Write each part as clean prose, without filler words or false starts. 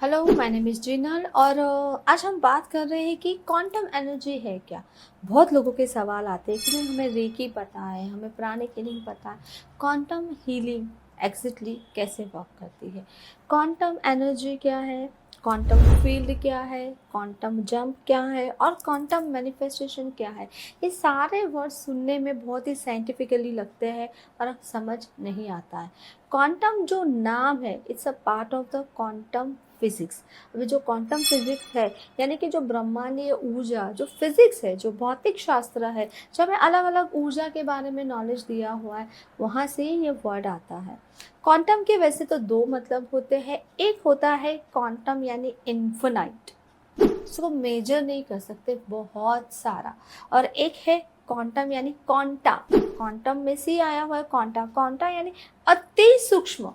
Hello, my name is Jinal और आज हम बात कर रहे हैं कि क्वांटम एनर्जी है क्या। बहुत लोगों के सवाल आते हैं कि नहीं हमें रेकी पता है, हमें प्राणिक हीलिंग पता है, क्वांटम हीलिंग एग्जैक्टली कैसे वर्क करती है, क्वांटम एनर्जी क्या है, क्वांटम फील्ड क्या है, क्वांटम जंप क्या है और क्वांटम मैनिफेस्टेशन क्या है। ये सारे वर्ड सुनने में बहुत ही साइंटिफिकली लगते हैं और समझ नहीं आता है। क्वांटम जो नाम है it's a part of the quantum physics. अभी जो क्वांटम फिजिक्स है यानी कि जो ब्रह्मांडीय ऊर्जा, जो फिजिक्स है, जो भौतिक शास्त्र है, जो हमें अलग अलग ऊर्जा के बारे में नॉलेज दिया हुआ है, वहाँ से ये वर्ड आता है। क्वांटम के वैसे तो दो मतलब होते हैं। एक होता है क्वांटम यानी इन्फिनाइट, इसको मेजर नहीं कर सकते, बहुत सारा। और एक है क्वांटम यानी क्वांटा, क्वांटम में से आया हुआ है क्वांटा। क्वांटा यानी अति सूक्ष्म।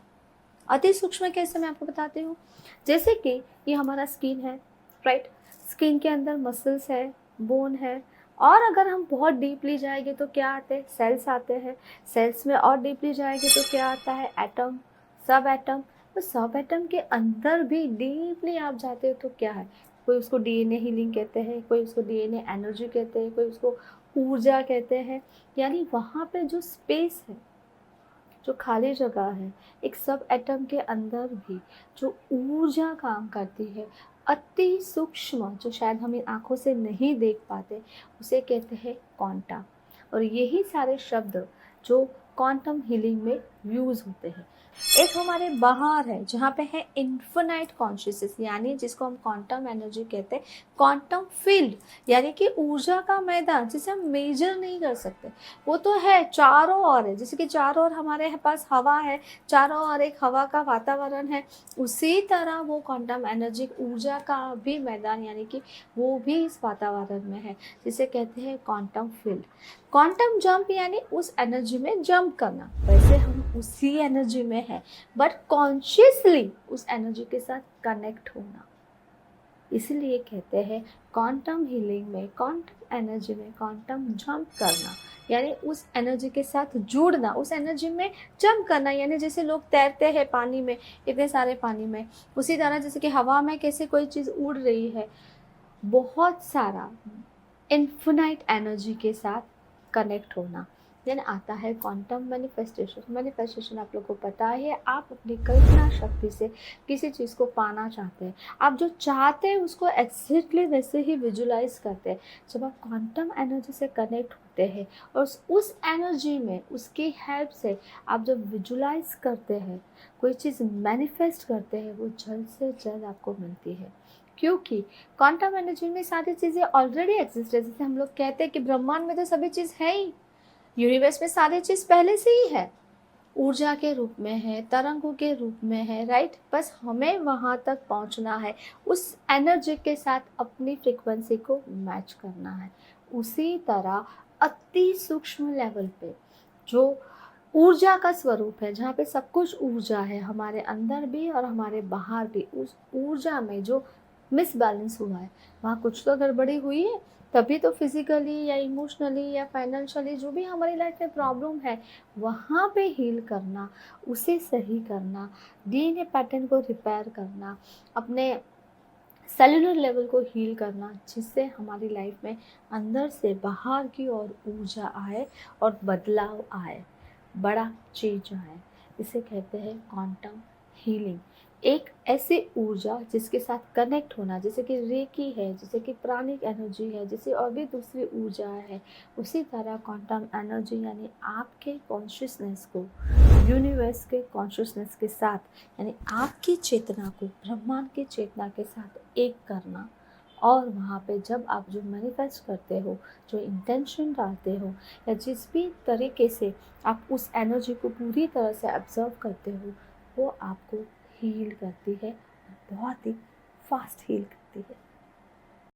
अति सूक्ष्म कैसे, मैं आपको बताती हूँ। जैसे कि ये हमारा स्किन है, राइट। स्किन के अंदर मसल्स है, बोन है, और अगर हम बहुत डीपली जाएंगे तो क्या आते हैं, सेल्स आते हैं। सेल्स में और डीपली जाएंगे तो क्या आता है, एटम, सब एटम। तो सब एटम के अंदर भी डीपली आप जाते हो तो क्या है, कोई उसको डीएनए हीलिंग कहते हैं, कोई उसको डीएनए एनर्जी कहते हैं, कोई उसको ऊर्जा कहते हैं। यानी वहाँ पे जो स्पेस है, जो खाली जगह है, एक सब एटम के अंदर भी जो ऊर्जा काम करती है, अति सूक्ष्म, जो शायद हम इन आँखों से नहीं देख पाते, उसे कहते हैं क्वांटा। और यही सारे शब्द जो क्वांटम हीलिंग में यूज़ होते हैं। एक हमारे बाहर है जहाँ पे है इन्फिनाइट कॉन्शियसनेस, यानी जिसको हम क्वांटम एनर्जी कहते हैं। क्वांटम फील्ड यानी कि ऊर्जा का मैदान जिसे हम मेजर नहीं कर सकते, वो तो है, चारों ओर है। जैसे कि चारों ओर हमारे पास हवा है, चारों ओर एक हवा का वातावरण है, उसी तरह वो क्वांटम एनर्जी ऊर्जा का भी मैदान यानी कि वो भी इस वातावरण में है, जिसे कहते हैं क्वांटम फील्ड। क्वांटम जंप यानी उस एनर्जी में जंप करना। वैसे हम उसी एनर्जी में है, बट कॉन्शियसली उस एनर्जी के साथ कनेक्ट होना, इसलिए कहते हैं क्वांटम हीलिंग में, क्वांटम एनर्जी में क्वांटम जंप करना, यानी उस एनर्जी के साथ जुड़ना, उस एनर्जी में जंप करना। यानी जैसे लोग तैरते हैं पानी में, इतने सारे पानी में, उसी तरह जैसे कि हवा में कैसे कोई चीज़ उड़ रही है, बहुत सारा इन्फिनाइट एनर्जी के साथ कनेक्ट होना। देन आता है क्वांटम मैनिफेस्टेशन। मैनिफेस्टेशन आप लोग को पता है, आप अपनी कल्पना शक्ति से किसी चीज़ को पाना चाहते हैं, आप जो चाहते हैं उसको एग्जैक्टली वैसे ही विजुलाइज करते हैं। जब आप क्वांटम एनर्जी से कनेक्ट होते हैं और उस एनर्जी में, उसकी हेल्प से आप जब विजुलाइज करते हैं, कोई चीज़ मैनिफेस्ट करते हैं, वो जल्द से जल्द आपको मिलती है। क्योंकि क्वांटम एनर्जी में सारी चीज़ें ऑलरेडी एग्जिस्ट है। जैसे हम लोग कहते हैं कि ब्रह्मांड में तो सभी चीज़ है ही, यूनिवर्स में सारी चीज़ पहले से ही है, ऊर्जा के रूप में है, तरंगों के रूप में है, राइट। बस हमें वहाँ तक पहुँचना है, उस एनर्जी के साथ अपनी फ्रिक्वेंसी को मैच करना है। उसी तरह अति सूक्ष्म लेवल पे जो ऊर्जा का स्वरूप है, जहाँ पे सब कुछ ऊर्जा है, हमारे अंदर भी और हमारे बाहर भी, उस ऊर्जा में जो मिसबैलेंस हुआ है, वहाँ कुछ तो गड़बड़ी हुई है, तभी तो फिजिकली या इमोशनली या फाइनेंशियली जो भी हमारी लाइफ में प्रॉब्लम है, वहाँ पे हील करना, उसे सही करना, डीएनए पैटर्न को रिपेयर करना, अपने सेलुलर लेवल को हील करना, जिससे हमारी लाइफ में अंदर से बाहर की ओर ऊर्जा आए और बदलाव आए, बड़ा चेंज आए। इसे कहते हैं क्वांटम हीलिंग। एक ऐसी ऊर्जा जिसके साथ कनेक्ट होना, जैसे कि रेकी है, जैसे कि प्राणिक एनर्जी है, जैसे और भी दूसरी ऊर्जा है, उसी तरह क्वांटम एनर्जी यानी आपके कॉन्शियसनेस को यूनिवर्स के कॉन्शियसनेस के साथ, यानी आपकी चेतना को ब्रह्मांड की चेतना के साथ एक करना। और वहाँ पे जब आप जो मैनिफेस्ट करते हो, जो इंटेंशन डालते हो, या जिस भी तरीके से आप उस एनर्जी को पूरी तरह से ऑब्जर्व करते हो, वो आपको हील करती है, बहुत ही फास्ट हील करती है।